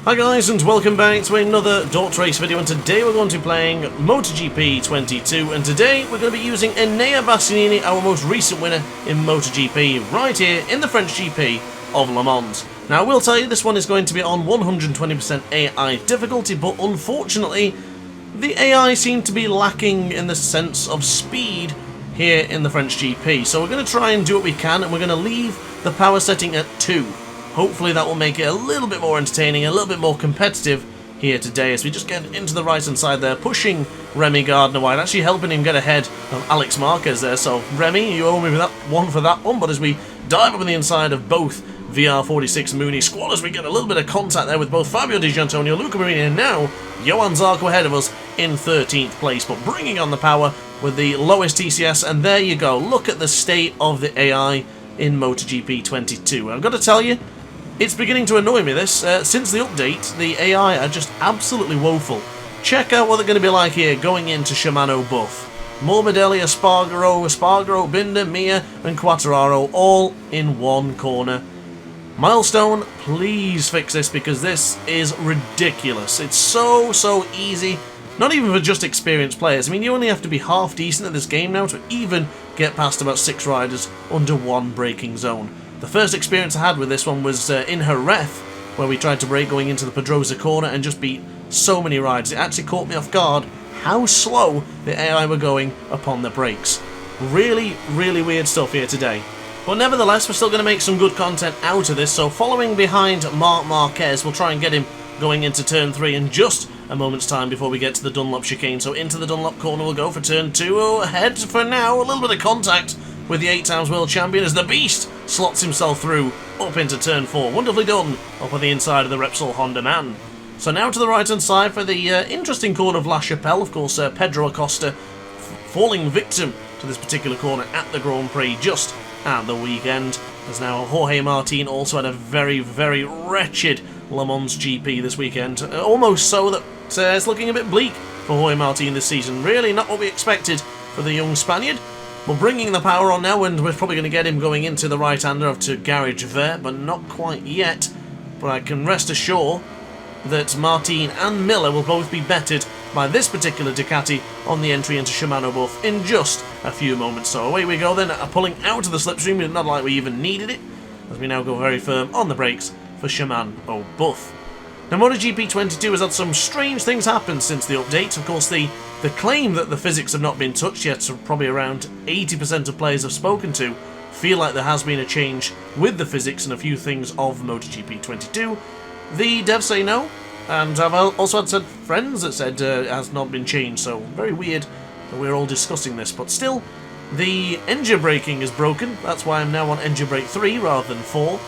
Hi guys, and welcome back to another DrAce video, and today we're going to be playing MotoGP 22, and today we're going to be using Enea Bastianini, our most recent winner in MotoGP, right here in the French GP of Le Mans. Now I will tell you, this one is going to be on 120% AI difficulty, but unfortunately the AI seemed to be lacking in the sense of speed here in the French GP, so we're going to try and do what we can, and we're going to leave the power setting at 2. Hopefully that will make it a little bit more entertaining, a little bit more competitive here today as we just get into the right hand side there, pushing Remy Gardner wide, actually helping him get ahead of Alex Marquez there. So Remy, you owe me that one for that one, but as we dive up on the inside of both VR46 Mooney squad, as we get a little bit of contact there with both Fabio Di Gianantonio, Luca Marini, and now Johan Zarco ahead of us in 13th place, but bringing on the power with the lowest TCS, and there you go. Look at the state of the AI in MotoGP 22. I've got to tell you, it's beginning to annoy me, this. Since the update, the AI are just absolutely woeful. Check out what they're going to be like here going into Shimano Buff. Morbidelli, Espargaro, Binder, Mia and Quartararo all in one corner. Milestone, please fix this because this is ridiculous. It's so easy. Not even for just experienced players. I mean, you only have to be half decent at this game now to even get past about 6 riders under one braking zone. The first experience I had with this one was in Jerez, where we tried to brake going into the Pedrosa corner and just beat so many riders. It actually caught me off guard how slow the AI were going upon the brakes. Really weird stuff here today. But nevertheless, we're still going to make some good content out of this, so following behind Marc Marquez, we'll try and get him going into turn 3 in just a moment's time before we get to the Dunlop chicane. So into the Dunlop corner we'll go for turn 2. Ahead for now, a little bit of contact with the 8 times world champion as the Beast slots himself through up into turn 4. Wonderfully done up on the inside of the Repsol Honda man. So now to the right hand side for the interesting corner of La Chapelle. Of course, Pedro Acosta falling victim to this particular corner at the Grand Prix just at the weekend. As now Jorge Martin also had a very wretched Le Mans GP this weekend. Almost so that it's looking a bit bleak for Jorge Martin this season. Really not what we expected for the young Spaniard. We're bringing the power on now, and we're probably going to get him going into the right-hander to Garage Vert, but not quite yet. But I can rest assured that Martin and Miller will both be bettered by this particular Ducati on the entry into Shimano Buff in just a few moments. So away we go then, pulling out of the slipstream, not like we even needed it, as we now go very firm on the brakes for Shimano Buff. Now, MotoGP 22 has had some strange things happen since the update. Of course, the claim that the physics have not been touched yet, so probably around 80% of players I've spoken to feel like there has been a change with the physics and a few things of MotoGP 22. The devs say no, and I've also had friends that said it has not been changed, so very weird that we're all discussing this. But still, the engine braking is broken. That's why I'm now on engine brake 3 rather than 4.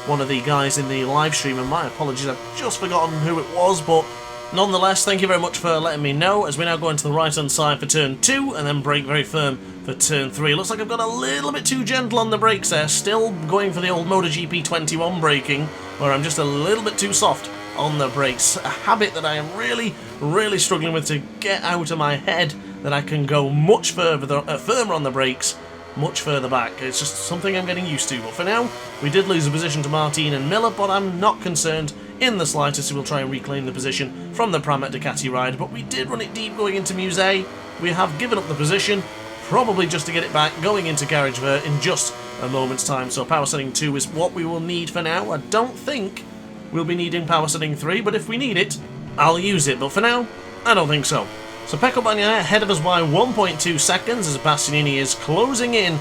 One of the guys in the live stream, and my apologies, I've just forgotten who it was, but nonetheless, thank you very much for letting me know as we now go into the right hand side for turn 2 and then brake very firm for turn 3. Looks like I've got a little bit too gentle on the brakes there, still going for the old MotoGP 21 braking, where I'm just a little bit too soft on the brakes, a habit that I am really struggling with to get out of my head, that I can go much further, firmer on the brakes, much further back. It's just something I'm getting used to. But for now, we did lose a position to Martin and Miller, but I'm not concerned in the slightest. We'll try and reclaim the position from the Pramac Ducati ride, but we did run it deep going into Musée. We have given up the position, probably just to get it back going into Garage Vert in just a moment's time. So power setting 2 is what we will need for now. I don't think we'll be needing power setting 3, but if we need it, I'll use it. But for now, I don't think so. So Pecco Bagnaia ahead of us by 1.2 seconds as Bastianini is closing in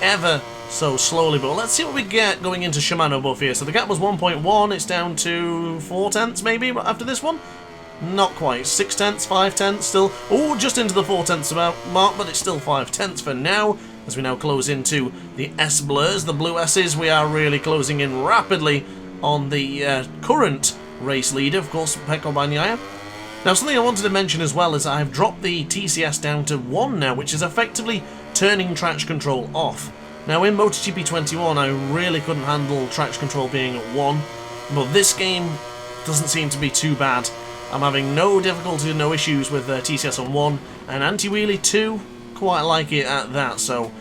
ever so slowly. But let's see what we get going into Shimano Buff here. So the gap was 1.1, it's down to 4 tenths maybe after this one. Not quite. 6 tenths, 5 tenths still. Oh, just into the 4 tenths about mark, but it's still 5 tenths for now. As we now close into the S blurs, the blue S's, we are really closing in rapidly on the current race leader, of course, Pecco Bagnaia. Now, something I wanted to mention as well is I've dropped the TCS down to 1 now, which is effectively turning traction control off. Now, in MotoGP 21, I really couldn't handle traction control being at 1, but this game doesn't seem to be too bad. I'm having no difficulty, no issues with TCS on 1, and anti-wheelie 2, quite like it at that. So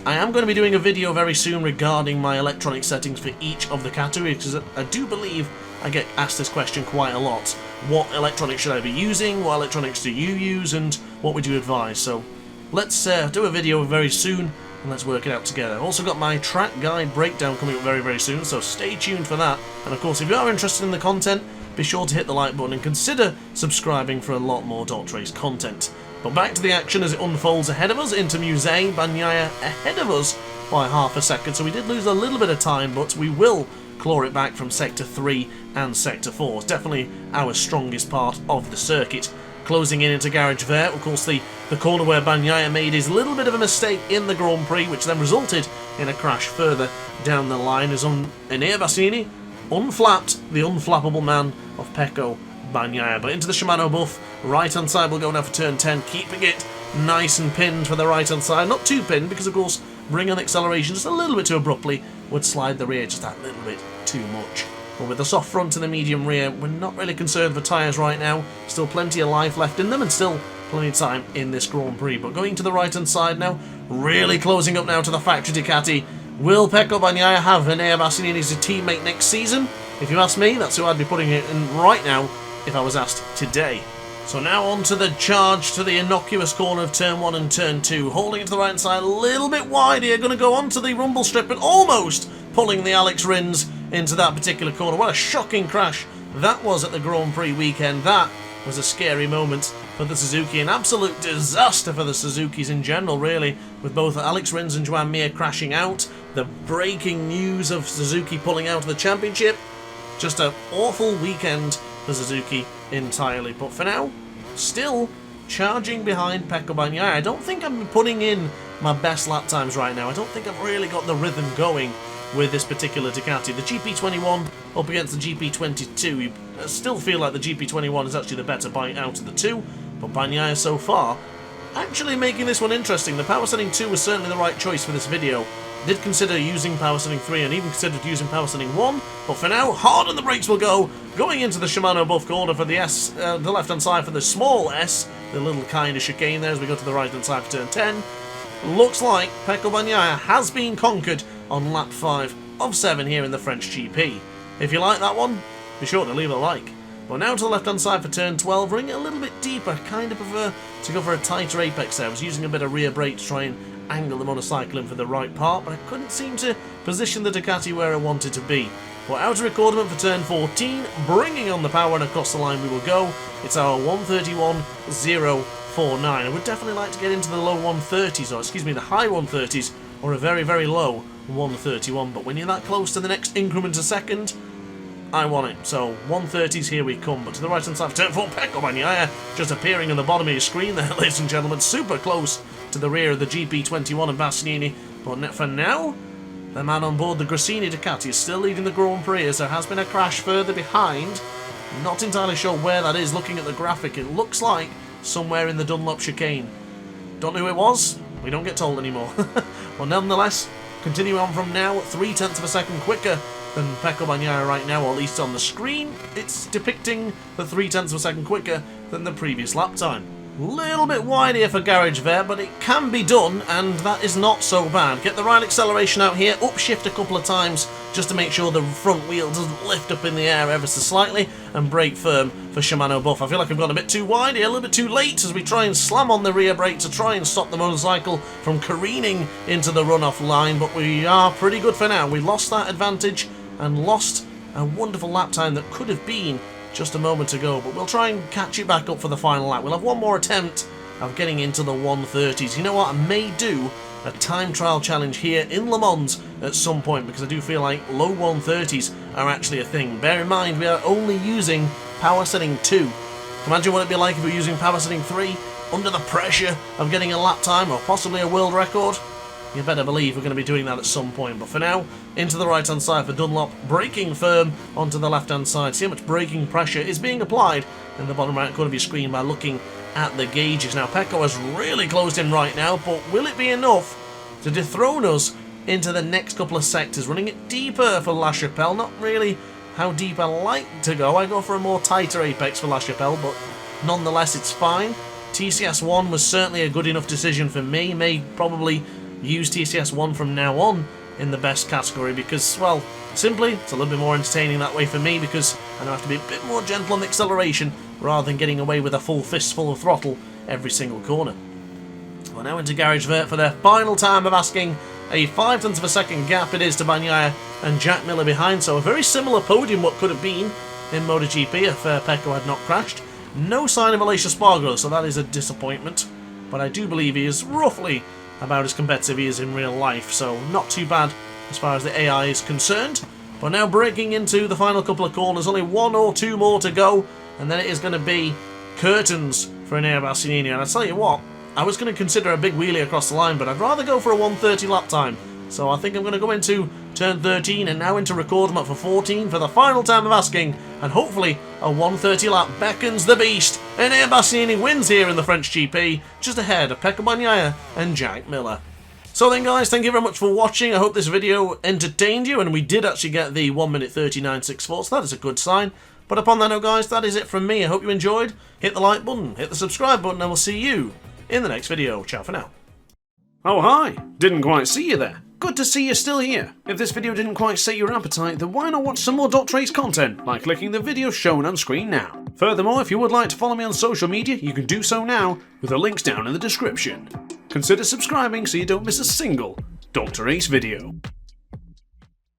I am going to be doing a video very soon regarding my electronic settings for each of the categories, because I do believe I get asked this question quite a lot. What electronics should I be using? What electronics do you use? And what would you advise? So let's do a video very soon and let's work it out together. I've also got my track guide breakdown coming up very, very soon, so stay tuned for that. And of course, if you are interested in the content, be sure to hit the like button and consider subscribing for a lot more DrAce content. But back to the action as it unfolds ahead of us. Into Musée, Bagnaia ahead of us by half a second, so we did lose a little bit of time, but we will claw it back from Sector 3 and Sector 4. It's definitely our strongest part of the circuit. Closing in into Garage Vert, of course the corner where Bagnaia made his little bit of a mistake in the Grand Prix, which then resulted in a crash further down the line, as Enea Bastianini unflapped the unflappable man of Pecco Bagnaia. But into the Shimano buff, right hand side will go now for turn 10, keeping it nice and pinned for the right hand side. Not too pinned, because of course bring on acceleration just a little bit too abruptly would slide the rear just that little bit too much. But with the soft front and the medium rear, we're not really concerned for tyres right now. Still plenty of life left in them and still plenty of time in this Grand Prix. But going to the right hand side now, really closing up now to the factory Ducati. Will Pecco Bagnaia have Enea Bastianini as a teammate next season? If you ask me, that's who I'd be putting it in right now if I was asked today. So now on to the charge to the innocuous corner of turn 1 and turn 2. Holding it to the right side a little bit wide here. Going to go onto the rumble strip and almost pulling the Alex Rins into that particular corner. What a shocking crash that was at the Grand Prix weekend. That was a scary moment for the Suzuki. An absolute disaster for the Suzukis in general, really, with both Alex Rins and Joan Mir crashing out. The breaking news of Suzuki pulling out of the championship. Just an awful weekend for Suzuki entirely. But for now, still charging behind Pecco Bagnaia. I don't think I'm putting in my best lap times right now. I don't think I've really got the rhythm going with this particular Ducati. The GP21 up against the GP22. You still feel like the GP21 is actually the better bike out of the two, but Bagnaia so far actually making this one interesting. The power setting 2 was certainly the right choice for this video. Did consider using power setting 3 and even considered using power setting 1, but for now, hard on the brakes will go. Going into the Shimano buff corner for the S, the left hand side for the small S, the little kind of chicane there as we go to the right hand side for turn 10. Looks like Pecco Bagnaia has been conquered on lap 5 of 7 here in the French GP. If you like that one, be sure to leave a like. But now to the left hand side for turn 12, running it a little bit deeper. Kind of prefer to go for a tighter apex there. I was using a bit of rear brake to try and angle the motorcycle in for the right part, but I couldn't seem to position the Ducati where I wanted to be. But outer recordment for turn 14, bringing on the power, and across the line we will go. It's our 131.049. I would definitely like to get into the low 130s, or excuse me, the high 130s, or a very, very low 131. But when you're that close to the next increment a second, I want it. So 130s, here we come. But to the right hand side for turn 4, Pecco Bagnaia just appearing on the bottom of your screen there, ladies and gentlemen. Super close to the rear of the GP21 and Bastianini. But for now, the man on board the Grassini Ducati is still leading the Grand Prix, as there has been a crash further behind. Not entirely sure where that is. Looking at the graphic, it looks like somewhere in the Dunlop chicane. Don't know who it was. We don't get told anymore. Well, nonetheless, continue on from now. 0.3 of a second quicker than Pecco Bagnaia right now, or at least on the screen. It's depicting the 0.3 of a second quicker than the previous lap time. Little bit wide here for Garage Vert, but it can be done, and that is not so bad. Get the right acceleration out here, upshift a couple of times just to make sure the front wheel doesn't lift up in the air ever so slightly, and brake firm for Shimano buff. I feel like I've gone a bit too wide here, a little bit too late as we try and slam on the rear brake to try and stop the motorcycle from careening into the runoff line, but we are pretty good for now. We lost that advantage and lost a wonderful lap time that could have been just a moment ago, but we'll try and catch it back up for the final lap. We'll have one more attempt of getting into the 130s. You know what, I may do a time trial challenge here in Le Mans at some point, because I do feel like low 130s are actually a thing. Bear in mind, we are only using power setting 2. Imagine what it'd be like if we were using power setting 3 under the pressure of getting a lap time or possibly a world record. You better believe we're going to be doing that at some point. But for now, into the right hand side for Dunlop, braking firm onto the left hand side. See how much braking pressure is being applied in the bottom right corner of your screen by looking at the gauges. Now Pecco has really closed in right now, but will it be enough to dethrone us into the next couple of sectors? Running it deeper for La Chapelle. Not really how deep I like to go. I go for a more tighter apex for La Chapelle, but nonetheless it's fine. TCS1 was certainly a good enough decision for me. May probably use TCS1 from now on in the best category, because, well, Simply, it's a little bit more entertaining that way for me because I now have to be a bit more gentle on the acceleration rather than getting away with a full fistful of throttle every single corner. We're now into Garage Vert for their final time of asking. A 0.5 of a second gap it is to Bagnaia and Jack Miller behind, so a very similar podium what could have been in MotoGP if Pecco had not crashed. No sign of Aleix Espargaro, so that is a disappointment, but I do believe he is roughly about as competitive he is in real life, so not too bad as far as the AI is concerned. But now breaking into the final couple of corners, only 1 or 2 more to go, and then it is going to be curtains for Enea Bastianini. And I tell you what, I was going to consider a big wheelie across the line, but I'd rather go for a 1:30 lap time. So I think I'm going to go into turn 13 and now into record mode for 14 for the final time of asking, and hopefully a 1:30 lap beckons the beast. Enea Bastianini wins here in the French GP, just ahead of Pecco Bagnaia and Jack Miller. So then guys, thank you very much for watching. I hope this video entertained you, and we did actually get the 1:39.64, so that is a good sign. But upon that note guys, that is it from me. I hope you enjoyed. Hit the like button, hit the subscribe button, and we'll see you in the next video. Ciao for now. Oh hi, didn't quite see you there. Good to see you're still here. If this video didn't quite sate your appetite, then why not watch some more DrAce content by clicking the video shown on screen now. Furthermore, if you would like to follow me on social media, you can do so now with the links down in the description. Consider subscribing so you don't miss a single DrAce video.